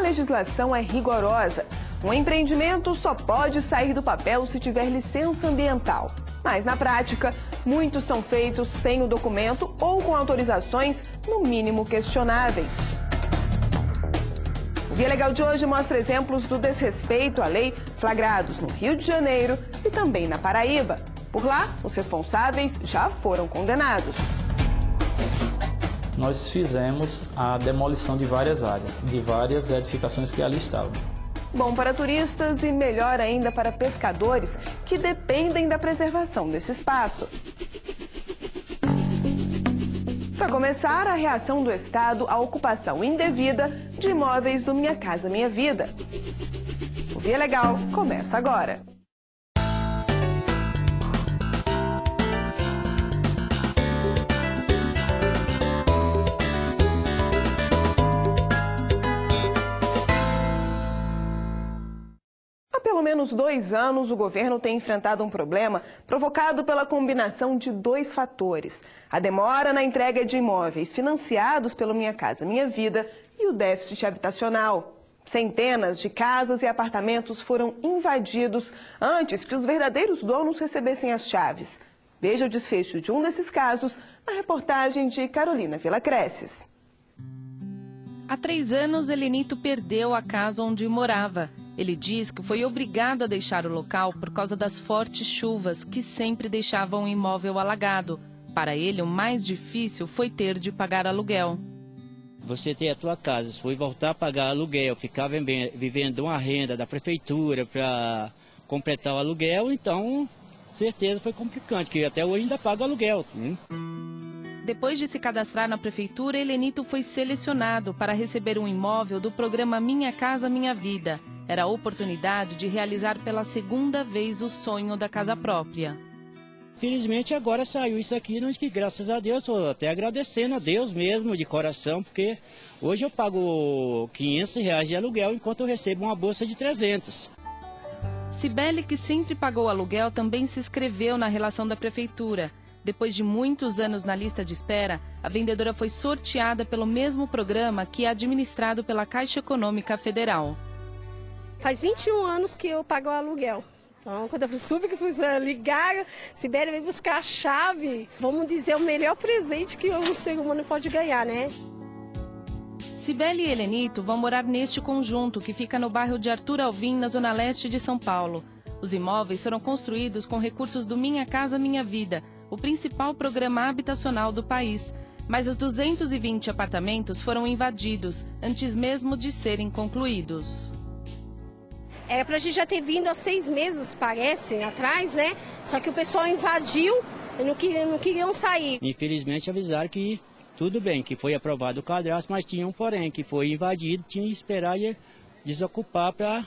legislação é rigorosa. Um empreendimento só pode sair do papel se tiver licença ambiental. Mas, na prática, muitos são feitos sem o documento ou com autorizações, no mínimo, questionáveis. O Via Legal de hoje mostra exemplos do desrespeito à lei flagrados no Rio de Janeiro e também na Paraíba. Por lá, os responsáveis já foram condenados. Nós fizemos a demolição de várias áreas, de várias edificações que ali estavam. Bom para turistas e melhor ainda para pescadores que dependem da preservação desse espaço. Para começar, a reação do Estado à ocupação indevida de imóveis do Minha Casa Minha Vida. O Via Legal começa agora. Há pelo menos 2 anos, o governo tem enfrentado um problema provocado pela combinação de 2 fatores: a demora na entrega de imóveis financiados pelo Minha Casa Minha Vida e o déficit habitacional. Centenas de casas e apartamentos foram invadidos antes que os verdadeiros donos recebessem as chaves. Veja o desfecho de um desses casos na reportagem de Carolina Villacreces. Há 3 anos, Helenito perdeu a casa onde morava. Ele diz que foi obrigado a deixar o local por causa das fortes chuvas que sempre deixavam o imóvel alagado. Para ele, o mais difícil foi ter de pagar aluguel. Você ter a tua casa, se for voltar a pagar aluguel, ficar vivendo uma renda da prefeitura para completar o aluguel, então, certeza foi complicante, que até hoje ainda paga aluguel. Depois de se cadastrar na prefeitura, Helenito foi selecionado para receber um imóvel do programa Minha Casa Minha Vida. Era a oportunidade de realizar pela 2ª vez o sonho da casa própria. Felizmente agora saiu isso aqui, que graças a Deus, estou até agradecendo a Deus mesmo de coração, porque hoje eu pago R$500 de aluguel enquanto eu recebo uma bolsa de 300. Cibele, que sempre pagou aluguel, também se inscreveu na relação da prefeitura. Depois de muitos anos na lista de espera, a vendedora foi sorteada pelo mesmo programa que é administrado pela Caixa Econômica Federal. Faz 21 anos que eu pago o aluguel. Então, quando eu soube que fui ligar, Sibeli veio buscar a chave. Vamos dizer, o melhor presente que um ser humano pode ganhar, né? Cibele e Helenito vão morar neste conjunto, que fica no bairro de Arthur Alvim, na zona leste de São Paulo. Os imóveis foram construídos com recursos do Minha Casa Minha Vida, o principal programa habitacional do país. Mas os 220 apartamentos foram invadidos, antes mesmo de serem concluídos. É pra gente já ter vindo há 6 meses, parece, atrás, né? Só que o pessoal invadiu e não queriam sair. Infelizmente avisaram que tudo bem, que foi aprovado o cadastro, mas tinha um porém, que foi invadido, tinha que esperar e desocupar para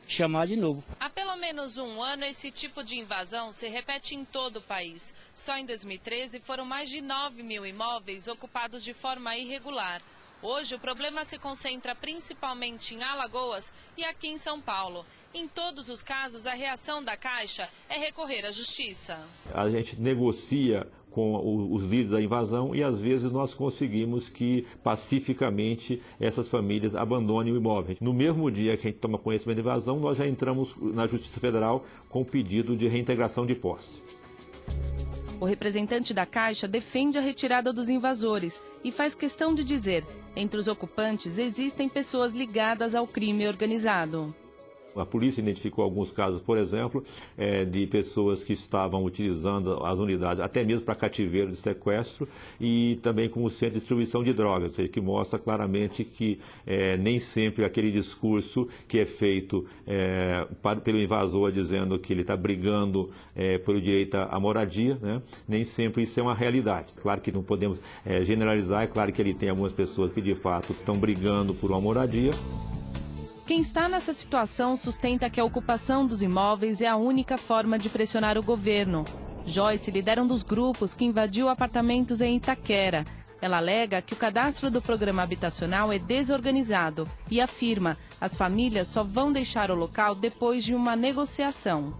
chamar de novo. Há pelo menos 1 ano, esse tipo de invasão se repete em todo o país. Só em 2013 foram mais de 9.000 imóveis ocupados de forma irregular. Hoje, o problema se concentra principalmente em Alagoas e aqui em São Paulo. Em todos os casos, a reação da Caixa é recorrer à Justiça. A gente negocia com os líderes da invasão e, às vezes, nós conseguimos que, pacificamente, essas famílias abandonem o imóvel. No mesmo dia que a gente toma conhecimento da invasão, nós já entramos na Justiça Federal com pedido de reintegração de posse. O representante da Caixa defende a retirada dos invasores e faz questão de dizer: entre os ocupantes existem pessoas ligadas ao crime organizado. A polícia identificou alguns casos, por exemplo, de pessoas que estavam utilizando as unidades até mesmo para cativeiro de sequestro e também como centro de distribuição de drogas, ou seja, que mostra claramente que nem sempre aquele discurso que é feito pelo invasor dizendo que ele está brigando pelo direito à moradia, né? Nem sempre isso é uma realidade. Claro que não podemos generalizar, é claro que ele tem algumas pessoas que de fato estão brigando por uma moradia. Quem está nessa situação sustenta que a ocupação dos imóveis é a única forma de pressionar o governo. Joyce lidera um dos grupos que invadiu apartamentos em Itaquera. Ela alega que o cadastro do programa habitacional é desorganizado e afirma que as famílias só vão deixar o local depois de uma negociação.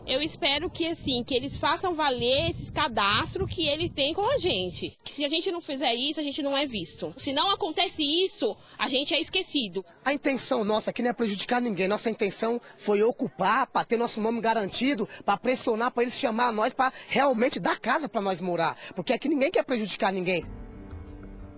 Eu espero que, assim, que eles façam valer esses cadastros que eles têm com a gente. Que se a gente não fizer isso, a gente não é visto. Se não acontece isso, a gente é esquecido. A intenção nossa aqui não é prejudicar ninguém. Nossa intenção foi ocupar, para ter nosso nome garantido, para pressionar, para eles chamar nós, para realmente dar casa para nós morar. Porque aqui ninguém quer prejudicar ninguém.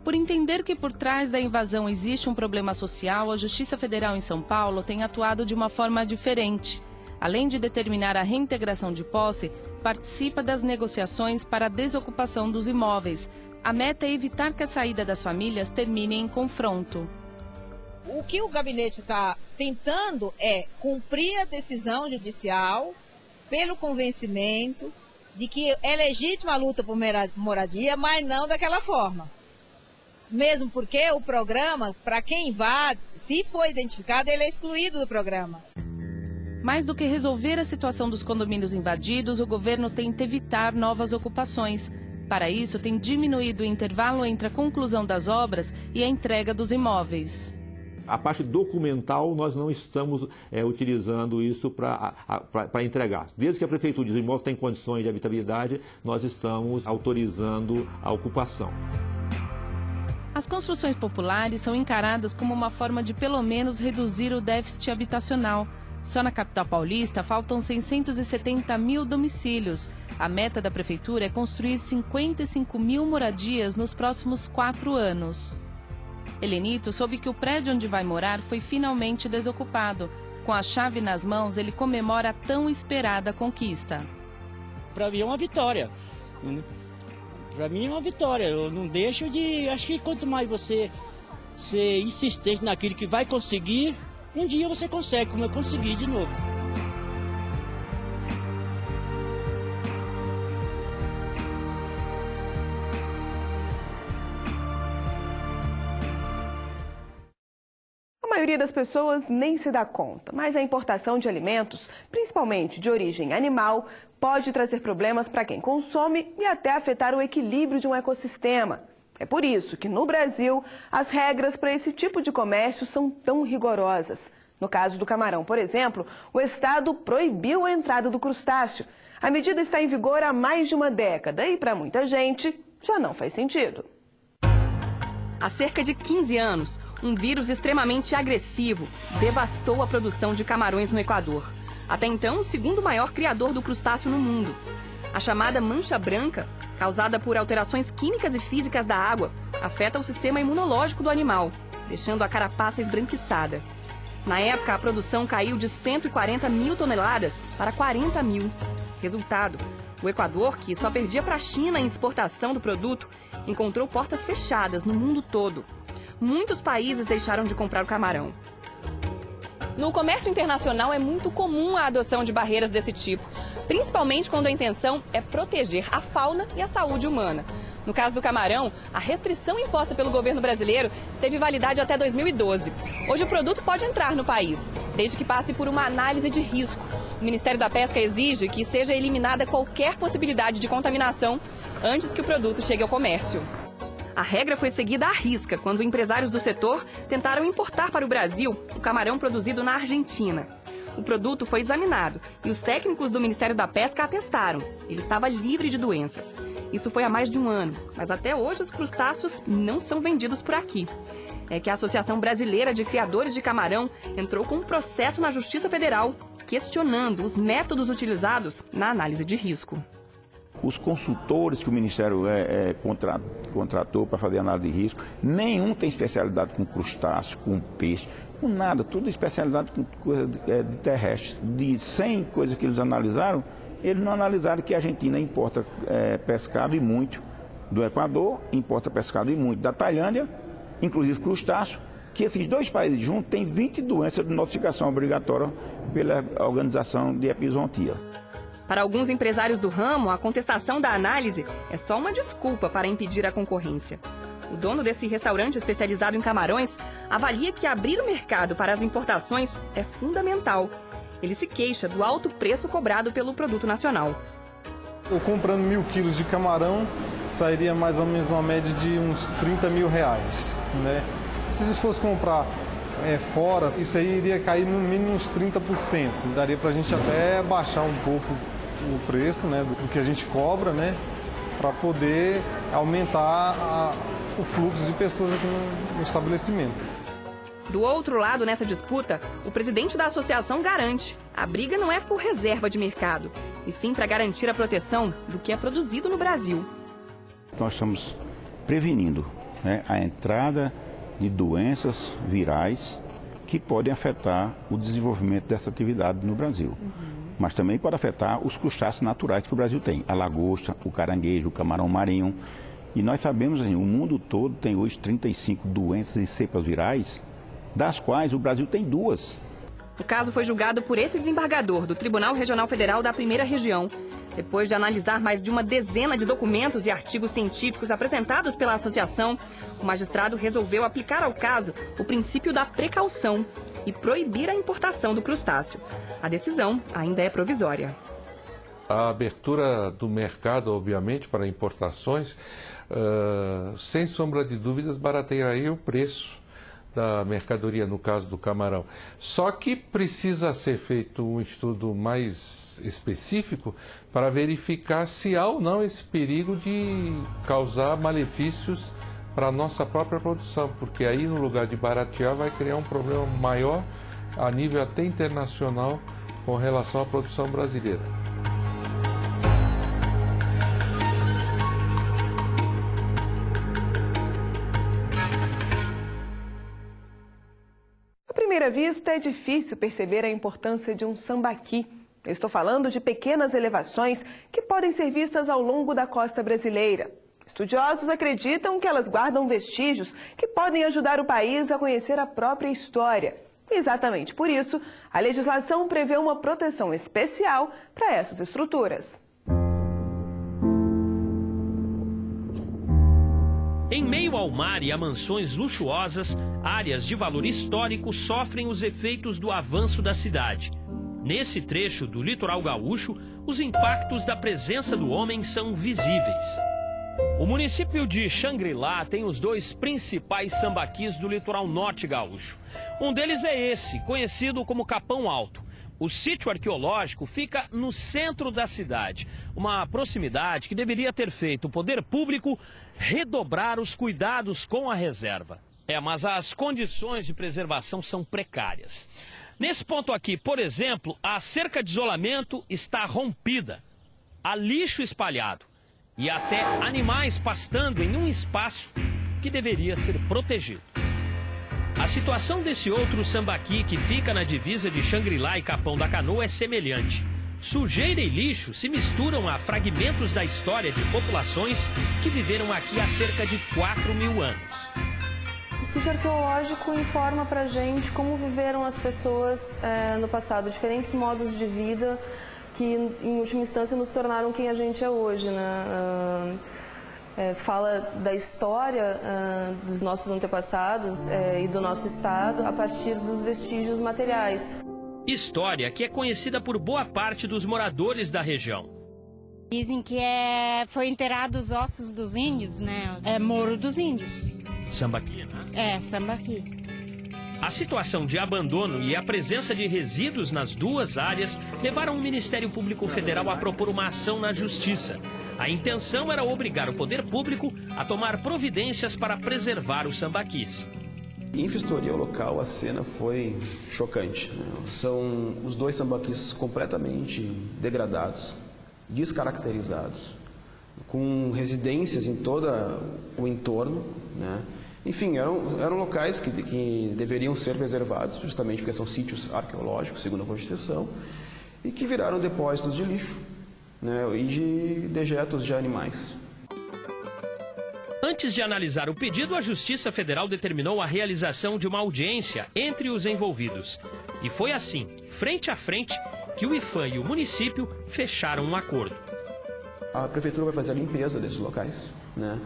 Por entender que por trás da invasão existe um problema social, a Justiça Federal em São Paulo tem atuado de uma forma diferente. Além de determinar a reintegração de posse, participa das negociações para a desocupação dos imóveis. A meta é evitar que a saída das famílias termine em confronto. O que o gabinete está tentando é cumprir a decisão judicial pelo convencimento de que é legítima a luta por moradia, mas não daquela forma. Mesmo porque o programa, para quem invade, se for identificado, ele é excluído do programa. Mais do que resolver a situação dos condomínios invadidos, o governo tenta evitar novas ocupações. Para isso, tem diminuído o intervalo entre a conclusão das obras e a entrega dos imóveis. A parte documental, nós não estamos utilizando isso para entregar. Desde que a Prefeitura diz que o imóvel tem condições de habitabilidade, nós estamos autorizando a ocupação. As construções populares são encaradas como uma forma de, pelo menos, reduzir o déficit habitacional. Só na capital paulista faltam 670 mil domicílios. A meta da prefeitura é construir 55 mil moradias nos próximos 4 anos. Helenito soube que o prédio onde vai morar foi finalmente desocupado. Com a chave nas mãos, ele comemora a tão esperada conquista. Para mim é uma vitória. Para mim é uma vitória. Eu não deixo de... Acho que quanto mais você ser insistente naquilo que vai conseguir, um dia você consegue, como eu consegui de novo. A maioria das pessoas nem se dá conta, mas a importação de alimentos, principalmente de origem animal, pode trazer problemas para quem consome e até afetar o equilíbrio de um ecossistema. É por isso que, no Brasil, as regras para esse tipo de comércio são tão rigorosas. No caso do camarão, por exemplo, o Estado proibiu a entrada do crustáceo. A medida está em vigor há mais de uma década e, para muita gente, já não faz sentido. Há cerca de 15 anos, um vírus extremamente agressivo devastou a produção de camarões no Equador. Até então, o segundo maior criador do crustáceo no mundo. A chamada mancha branca, causada por alterações químicas e físicas da água, afeta o sistema imunológico do animal, deixando a carapaça esbranquiçada. Na época, a produção caiu de 140 mil toneladas para 40 mil. Resultado, o Equador, que só perdia para a China em exportação do produto, encontrou portas fechadas no mundo todo. Muitos países deixaram de comprar o camarão. No comércio internacional é muito comum a adoção de barreiras desse tipo, principalmente quando a intenção é proteger a fauna e a saúde humana. No caso do camarão, a restrição imposta pelo governo brasileiro teve validade até 2012. Hoje o produto pode entrar no país, desde que passe por uma análise de risco. O Ministério da Pesca exige que seja eliminada qualquer possibilidade de contaminação antes que o produto chegue ao comércio. A regra foi seguida à risca quando empresários do setor tentaram importar para o Brasil o camarão produzido na Argentina. O produto foi examinado e os técnicos do Ministério da Pesca atestaram. Ele estava livre de doenças. Isso foi há mais de um ano, mas até hoje os crustáceos não são vendidos por aqui. É que a Associação Brasileira de Criadores de Camarão entrou com um processo na Justiça Federal questionando os métodos utilizados na análise de risco. Os consultores que o Ministério contratou para fazer análise de risco, nenhum tem especialidade com crustáceo, com peixe, com nada, tudo especialidade com coisa de terrestre. De 100 coisas que eles analisaram, eles não analisaram que a Argentina importa pescado e muito do Equador, importa pescado e muito da Tailândia, inclusive crustáceo, que esses dois países juntos têm 20 doenças de notificação obrigatória pela Organização de Epizootia. Para alguns empresários do ramo, a contestação da análise é só uma desculpa para impedir a concorrência. O dono desse restaurante especializado em camarões avalia que abrir o mercado para as importações é fundamental. Ele se queixa do alto preço cobrado pelo produto nacional. Eu comprando 1.000 quilos de camarão, sairia mais ou menos uma média de uns 30 mil reais, né? Se a gente fosse comprar fora, isso aí iria cair no mínimo uns 30%. Daria para a gente até baixar um pouco o preço, né, do que a gente cobra, né, para poder aumentar o fluxo de pessoas aqui no estabelecimento. Do outro lado, nessa disputa, o presidente da associação garante: a briga não é por reserva de mercado, e sim para garantir a proteção do que é produzido no Brasil. Nós estamos prevenindo, né, a entrada de doenças virais que podem afetar o desenvolvimento dessa atividade no Brasil. Mas também pode afetar os crustáceos naturais que o Brasil tem: a lagosta, o caranguejo, o camarão marinho. E nós sabemos, assim, o mundo todo tem hoje 35 doenças e cepas virais, das quais o Brasil tem 2. O caso foi julgado por esse desembargador do Tribunal Regional Federal da Primeira Região. Depois de analisar mais de uma dezena de documentos e artigos científicos apresentados pela associação, o magistrado resolveu aplicar ao caso o princípio da precaução e proibir a importação do crustáceo. A decisão ainda é provisória. A abertura do mercado, obviamente, para importações, sem sombra de dúvidas, baratearia o preço da mercadoria, no caso do camarão. Só que precisa ser feito um estudo mais específico para verificar se há ou não esse perigo de causar malefícios para a nossa própria produção, porque aí, no lugar de baratear, vai criar um problema maior a nível até internacional com relação à produção brasileira. À primeira vista, é difícil perceber a importância de um sambaqui. Eu estou falando de pequenas elevações que podem ser vistas ao longo da costa brasileira. Estudiosos acreditam que elas guardam vestígios que podem ajudar o país a conhecer a própria história. E exatamente por isso, a legislação prevê uma proteção especial para essas estruturas. Em meio ao mar e a mansões luxuosas, áreas de valor histórico sofrem os efeitos do avanço da cidade. Nesse trecho do litoral gaúcho, os impactos da presença do homem são visíveis. O município de Xangri-Lá tem os 2 principais sambaquis do litoral norte gaúcho. Um deles é esse, conhecido como Capão Alto. O sítio arqueológico fica no centro da cidade, uma proximidade que deveria ter feito o poder público redobrar os cuidados com a reserva. Mas as condições de preservação são precárias. Nesse ponto aqui, por exemplo, a cerca de isolamento está rompida, há lixo espalhado e até animais pastando em um espaço que deveria ser protegido. A situação desse outro sambaqui que fica na divisa de Xangri-Lá e Capão da Canoa é semelhante. Sujeira e lixo se misturam a fragmentos da história de populações que viveram aqui há cerca de 4.000 anos. O sítio arqueológico informa pra gente como viveram as pessoas no passado, diferentes modos de vida que, em última instância, nos tornaram quem a gente é hoje, né? Fala da história dos nossos antepassados e do nosso estado a partir dos vestígios materiais. História que é conhecida por boa parte dos moradores da região. Dizem que foi enterrado os ossos dos índios, né? É Morro dos Índios. Sambaqui, né? Sambaqui. A situação de abandono e a presença de resíduos nas 2 áreas levaram o Ministério Público Federal a propor uma ação na Justiça. A intenção era obrigar o poder público a tomar providências para preservar os sambaquis. Em vistoria ao local, a cena foi chocante. São os 2 sambaquis completamente degradados, descaracterizados, com residências em todo o entorno, né? Enfim, eram locais que deveriam ser preservados, justamente porque são sítios arqueológicos, segundo a Constituição, e que viraram depósitos de lixo, né, e de dejetos de animais. Antes de analisar o pedido, a Justiça Federal determinou a realização de uma audiência entre os envolvidos. E foi assim, frente a frente, que o IPHAN e o município fecharam um acordo. A Prefeitura vai fazer a limpeza desses locais, né?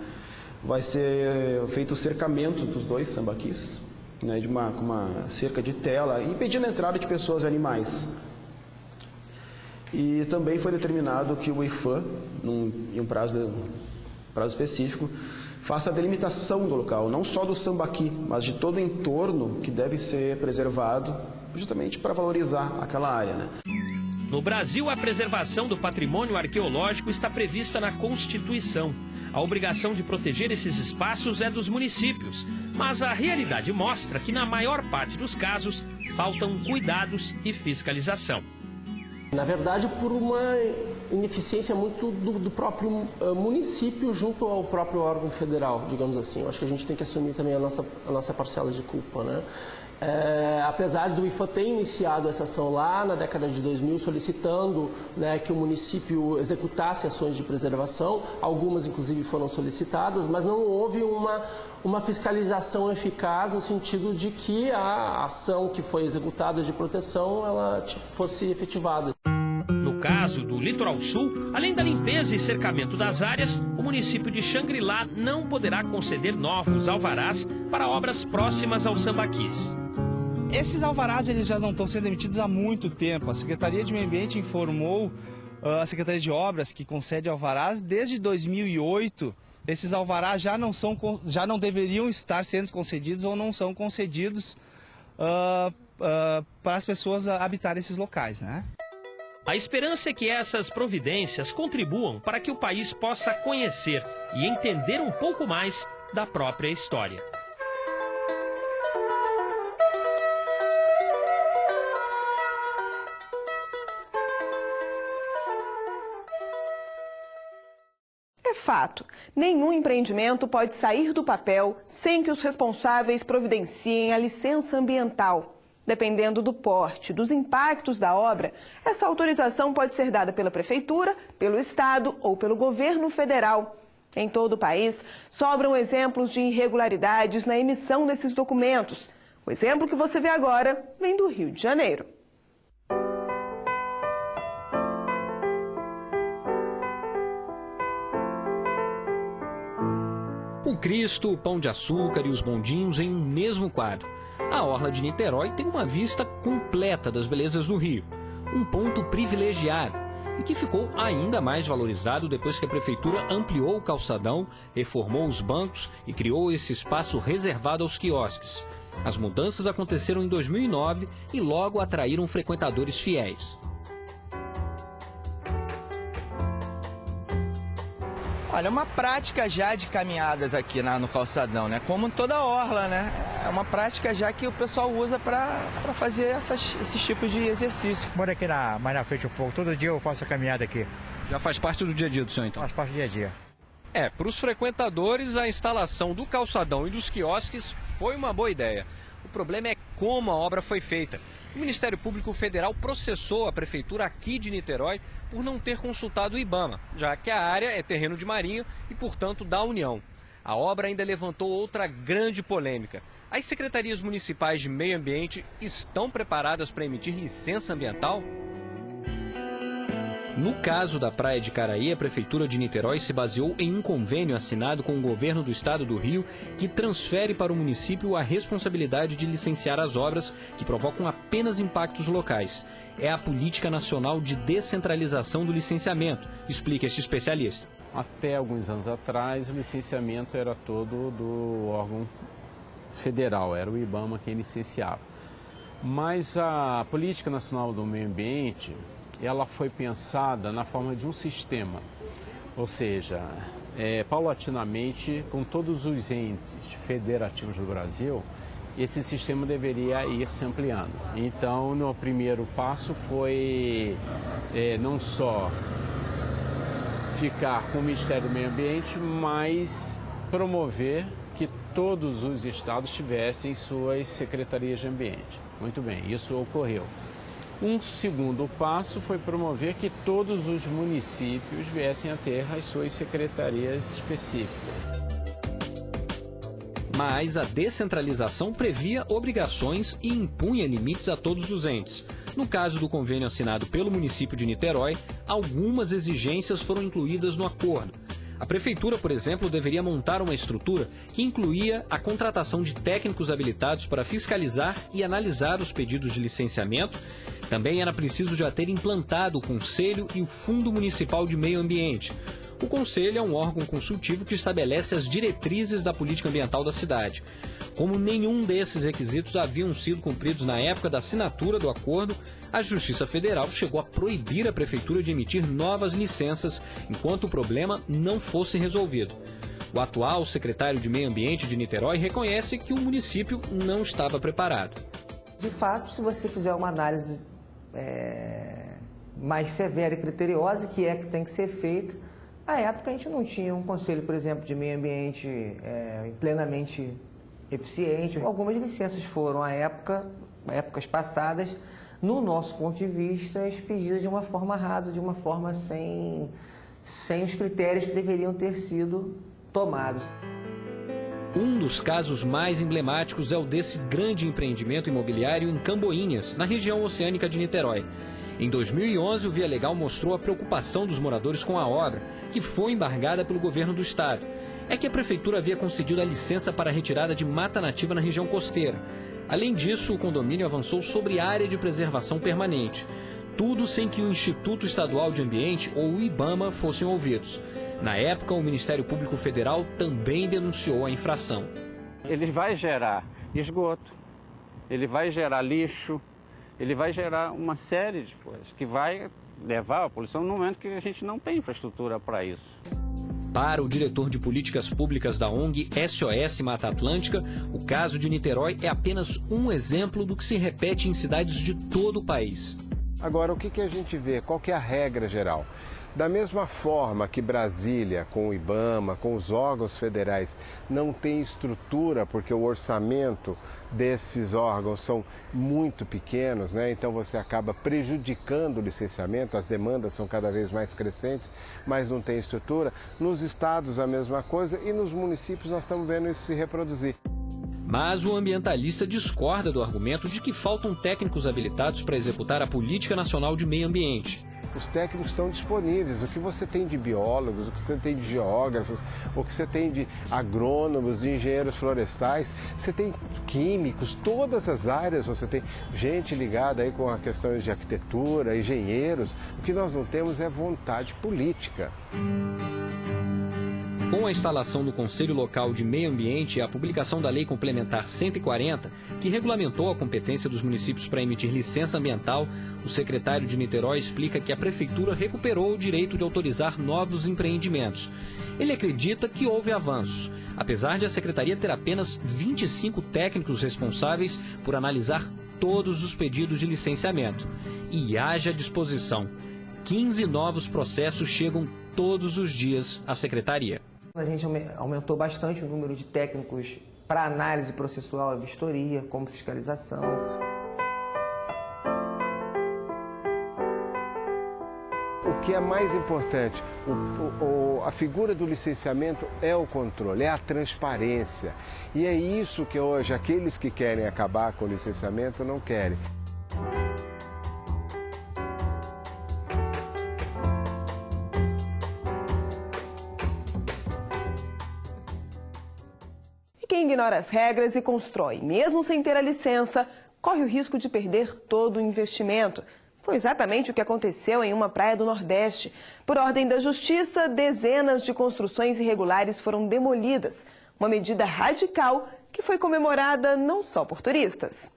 Vai ser feito o cercamento dos 2 sambaquis, né, com uma cerca de tela, impedindo a entrada de pessoas e animais. E também foi determinado que o IPHAN, em um prazo específico, faça a delimitação do local, não só do sambaqui, mas de todo o entorno que deve ser preservado, justamente para valorizar aquela área, né? No Brasil, a preservação do patrimônio arqueológico está prevista na Constituição. A obrigação de proteger esses espaços é dos municípios, mas a realidade mostra que, na maior parte dos casos, faltam cuidados e fiscalização. Na verdade, por uma ineficiência muito do próprio município junto ao próprio órgão federal, digamos assim. Eu acho que a gente tem que assumir também a nossa parcela de culpa, né? Apesar do IFAM ter iniciado essa ação lá na década de 2000, solicitando, né, que o município executasse ações de preservação, algumas inclusive foram solicitadas, mas não houve uma fiscalização eficaz no sentido de que a ação que foi executada de proteção ela fosse efetivada. No caso do Litoral Sul, além da limpeza e cercamento das áreas, o município de Xangri-Lá não poderá conceder novos alvarás para obras próximas aos sambaquis. Esses alvarás eles já não estão sendo emitidos há muito tempo. A Secretaria de Meio Ambiente informou a Secretaria de Obras, que concede alvarás, desde 2008. Esses alvarás já não deveriam estar sendo concedidos ou não são concedidos para as pessoas habitarem esses locais, né? A esperança é que essas providências contribuam para que o país possa conhecer e entender um pouco mais da própria história. É fato, nenhum empreendimento pode sair do papel sem que os responsáveis providenciem a licença ambiental. Dependendo do porte, dos impactos da obra, essa autorização pode ser dada pela Prefeitura, pelo Estado ou pelo Governo Federal. Em todo o país, sobram exemplos de irregularidades na emissão desses documentos. O exemplo que você vê agora vem do Rio de Janeiro. O Cristo, o Pão de Açúcar e os bondinhos em um mesmo quadro. A orla de Niterói tem uma vista completa das belezas do Rio. Um ponto privilegiado e que ficou ainda mais valorizado depois que a Prefeitura ampliou o calçadão, reformou os bancos e criou esse espaço reservado aos quiosques. As mudanças aconteceram em 2009 e logo atraíram frequentadores fiéis. Olha, é uma prática já de caminhadas aqui no calçadão, né? Como toda orla, né? É uma prática já que o pessoal usa para fazer esses tipos de exercício. Moro aqui mais na frente um pouco, todo dia eu faço a caminhada aqui. Já faz parte do dia a dia do senhor, então? Faz parte do dia a dia. Para os frequentadores, a instalação do calçadão e dos quiosques foi uma boa ideia. O problema é como a obra foi feita. O Ministério Público Federal processou a Prefeitura aqui de Niterói por não ter consultado o IBAMA, já que a área é terreno de Marinha e, portanto, da União. A obra ainda levantou outra grande polêmica. As secretarias municipais de meio ambiente estão preparadas para emitir licença ambiental? No caso da Praia de Caraí, a Prefeitura de Niterói se baseou em um convênio assinado com o governo do estado do Rio que transfere para o município a responsabilidade de licenciar as obras que provocam apenas impactos locais. É a Política Nacional de Descentralização do Licenciamento, explica este especialista. Até alguns anos atrás, o licenciamento era todo do órgão federal, era o IBAMA quem licenciava. Mas a Política Nacional do Meio Ambiente, ela foi pensada na forma de um sistema, ou seja, paulatinamente, com todos os entes federativos do Brasil, esse sistema deveria ir se ampliando. Então, no primeiro passo foi não só ficar com o Ministério do Meio Ambiente, mas promover que todos os estados tivessem suas secretarias de ambiente. Muito bem, isso ocorreu. Um segundo passo foi promover que todos os municípios viessem a ter as suas secretarias específicas. Mas a descentralização previa obrigações e impunha limites a todos os entes. No caso do convênio assinado pelo município de Niterói, algumas exigências foram incluídas no acordo. A Prefeitura, por exemplo, deveria montar uma estrutura que incluía a contratação de técnicos habilitados para fiscalizar e analisar os pedidos de licenciamento. Também era preciso já ter implantado o Conselho e o Fundo Municipal de Meio Ambiente. O Conselho é um órgão consultivo que estabelece as diretrizes da política ambiental da cidade. Como nenhum desses requisitos haviam sido cumpridos na época da assinatura do acordo, a Justiça Federal chegou a proibir a Prefeitura de emitir novas licenças enquanto o problema não fosse resolvido. O atual secretário de Meio Ambiente de Niterói reconhece que o município não estava preparado. De fato, se você fizer uma análise mais severa e criteriosa, que é que tem que ser feito, na época a gente não tinha um conselho, por exemplo, de meio ambiente plenamente eficiente. Algumas licenças foram, épocas passadas, no nosso ponto de vista, expedidas de uma forma rasa, de uma forma sem os critérios que deveriam ter sido tomados. Um dos casos mais emblemáticos é o desse grande empreendimento imobiliário em Camboinhas, na região oceânica de Niterói. Em 2011, o Via Legal mostrou a preocupação dos moradores com a obra, que foi embargada pelo governo do estado. É que a prefeitura havia concedido a licença para a retirada de mata nativa na região costeira. Além disso, o condomínio avançou sobre área de preservação permanente. Tudo sem que o Instituto Estadual de Ambiente, ou o IBAMA, fossem ouvidos. Na época, o Ministério Público Federal também denunciou a infração. Ele vai gerar esgoto, ele vai gerar lixo, ele vai gerar uma série de coisas que vai levar à poluição no momento que a gente não tem infraestrutura para isso. Para o diretor de políticas públicas da ONG SOS Mata Atlântica, o caso de Niterói é apenas um exemplo do que se repete em cidades de todo o país. Agora, o que a gente vê? Qual que é a regra geral? Da mesma forma que Brasília, com o IBAMA, com os órgãos federais, não tem estrutura, porque o orçamento desses órgãos são muito pequenos, né? Então você acaba prejudicando o licenciamento, as demandas são cada vez mais crescentes, mas não tem estrutura. Nos estados a mesma coisa e nos municípios nós estamos vendo isso se reproduzir. Mas o ambientalista discorda do argumento de que faltam técnicos habilitados para executar a Política Nacional de Meio Ambiente. Os técnicos estão disponíveis. O que você tem de biólogos, o que você tem de geógrafos, o que você tem de agrônomos, de engenheiros florestais, você tem químicos, todas as áreas, você tem gente ligada aí com a questões de arquitetura, engenheiros. O que nós não temos é vontade política. Com a instalação do Conselho Local de Meio Ambiente e a publicação da Lei Complementar 140, que regulamentou a competência dos municípios para emitir licença ambiental, o secretário de Niterói explica que a Prefeitura recuperou o direito de autorizar novos empreendimentos. Ele acredita que houve avanços, apesar de a Secretaria ter apenas 25 técnicos responsáveis por analisar todos os pedidos de licenciamento. E haja disposição. 15 novos processos chegam todos os dias à Secretaria. A gente aumentou bastante o número de técnicos para análise processual, vistoria, como fiscalização. O que é mais importante, a figura do licenciamento é o controle, é a transparência. E é isso que hoje aqueles que querem acabar com o licenciamento não querem. Quem ignora as regras e constrói, mesmo sem ter a licença, corre o risco de perder todo o investimento. Foi exatamente o que aconteceu em uma praia do Nordeste. Por ordem da Justiça, dezenas de construções irregulares foram demolidas. Uma medida radical que foi comemorada não só por turistas.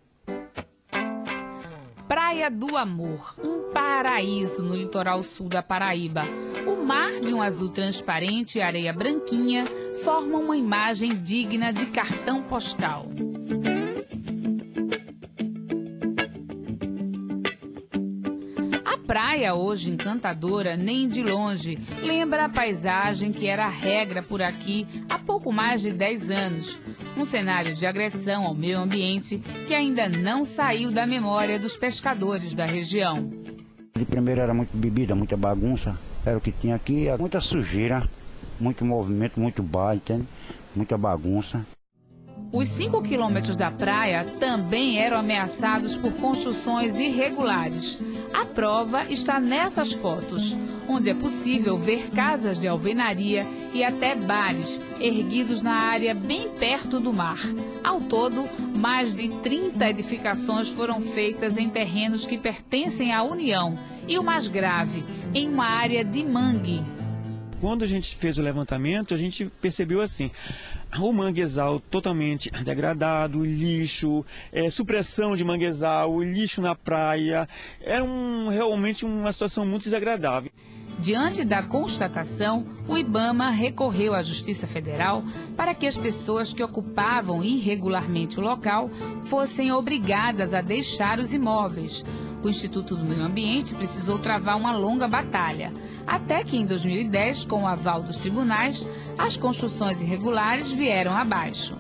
Praia do Amor, um paraíso no litoral sul da Paraíba. O mar de um azul transparente e areia branquinha formam uma imagem digna de cartão postal. A praia, hoje encantadora, nem de longe, lembra a paisagem que era a regra por aqui há pouco mais de 10 anos. Um cenário de agressão ao meio ambiente que ainda não saiu da memória dos pescadores da região. De primeiro era muita bebida, muita bagunça, era o que tinha aqui, muita sujeira, muito movimento, muito bar, entende? Muita bagunça. Os 5 quilômetros da praia também eram ameaçados por construções irregulares. A prova está nessas fotos, onde é possível ver casas de alvenaria e até bares erguidos na área bem perto do mar. Ao todo, mais de 30 edificações foram feitas em terrenos que pertencem à União e, o mais grave, em uma área de mangue. Quando a gente fez o levantamento, a gente percebeu assim, o manguezal totalmente degradado, lixo, supressão de manguezal, lixo na praia, era realmente uma situação muito desagradável. Diante da constatação, o IBAMA recorreu à Justiça Federal para que as pessoas que ocupavam irregularmente o local fossem obrigadas a deixar os imóveis. O Instituto do Meio Ambiente precisou travar uma longa batalha, até que em 2010, com o aval dos tribunais, as construções irregulares vieram abaixo.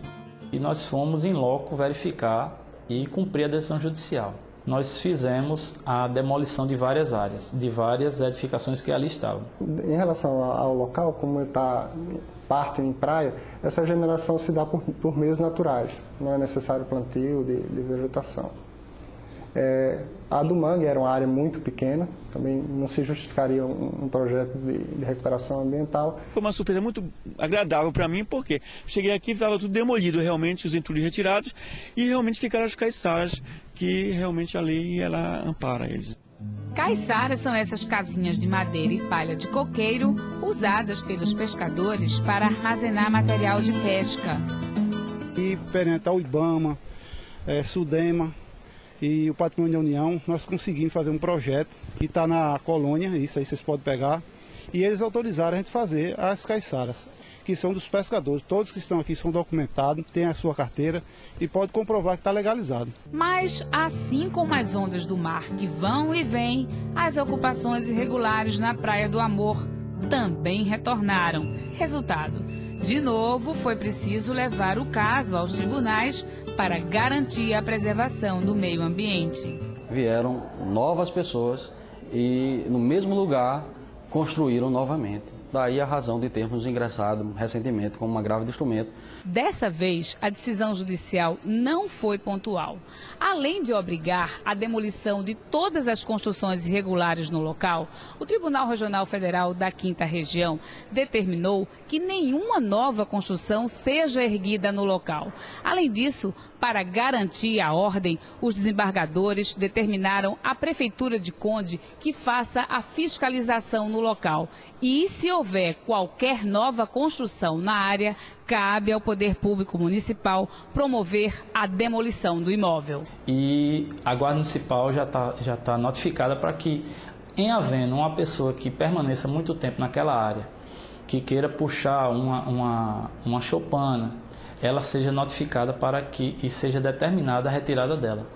E nós fomos em loco verificar e cumprir a decisão judicial. Nós fizemos a demolição de várias áreas, de várias edificações que ali estavam. Em relação ao local, como está parte em praia, essa regeneração se dá por meios naturais, não é necessário plantio de vegetação. A do mangue era uma área muito pequena, também não se justificaria um projeto de recuperação ambiental. Foi uma surpresa muito agradável para mim, porque cheguei aqui e estava tudo demolido, realmente os entulhos retirados, e realmente ficaram as caiçaras, que realmente a lei ela ampara eles. Caiçaras são essas casinhas de madeira e palha de coqueiro usadas pelos pescadores para armazenar material de pesca. E perante ao IBAMA, SUDEMA e o Patrimônio da União, nós conseguimos fazer um projeto que está na colônia, isso aí vocês podem pegar, e eles autorizaram a gente fazer as caiçaras, que são dos pescadores. Todos que estão aqui são documentados, têm a sua carteira e pode comprovar que está legalizado. Mas, assim como as ondas do mar que vão e vêm, as ocupações irregulares na Praia do Amor também retornaram. Resultado: de novo, foi preciso levar o caso aos tribunais para garantir a preservação do meio ambiente. Vieram novas pessoas e, no mesmo lugar, construíram novamente. Daí a razão de termos ingressado recentemente como uma grave de instrumento. Dessa vez, a decisão judicial não foi pontual. Além de obrigar a demolição de todas as construções irregulares no local, o Tribunal Regional Federal da 5ª Região determinou que nenhuma nova construção seja erguida no local. Além disso, para garantir a ordem, os desembargadores determinaram à Prefeitura de Conde que faça a fiscalização no local. E se houver qualquer nova construção na área, cabe ao Poder Público Municipal promover a demolição do imóvel. E a Guarda Municipal já tá notificada para que, em havendo uma pessoa que permaneça muito tempo naquela área, que queira puxar uma choupana, ela seja notificada para que e seja determinada a retirada dela.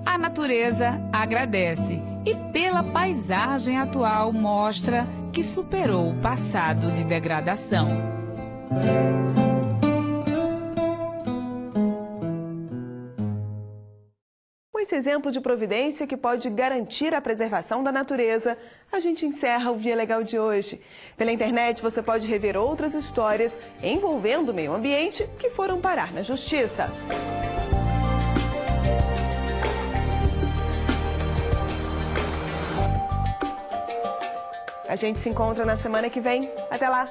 A natureza agradece e, pela paisagem atual, mostra que superou o passado de degradação. Com esse exemplo de providência que pode garantir a preservação da natureza, a gente encerra o Via Legal de hoje. Pela internet você pode rever outras histórias envolvendo o meio ambiente que foram parar na justiça. A gente se encontra na semana que vem. Até lá!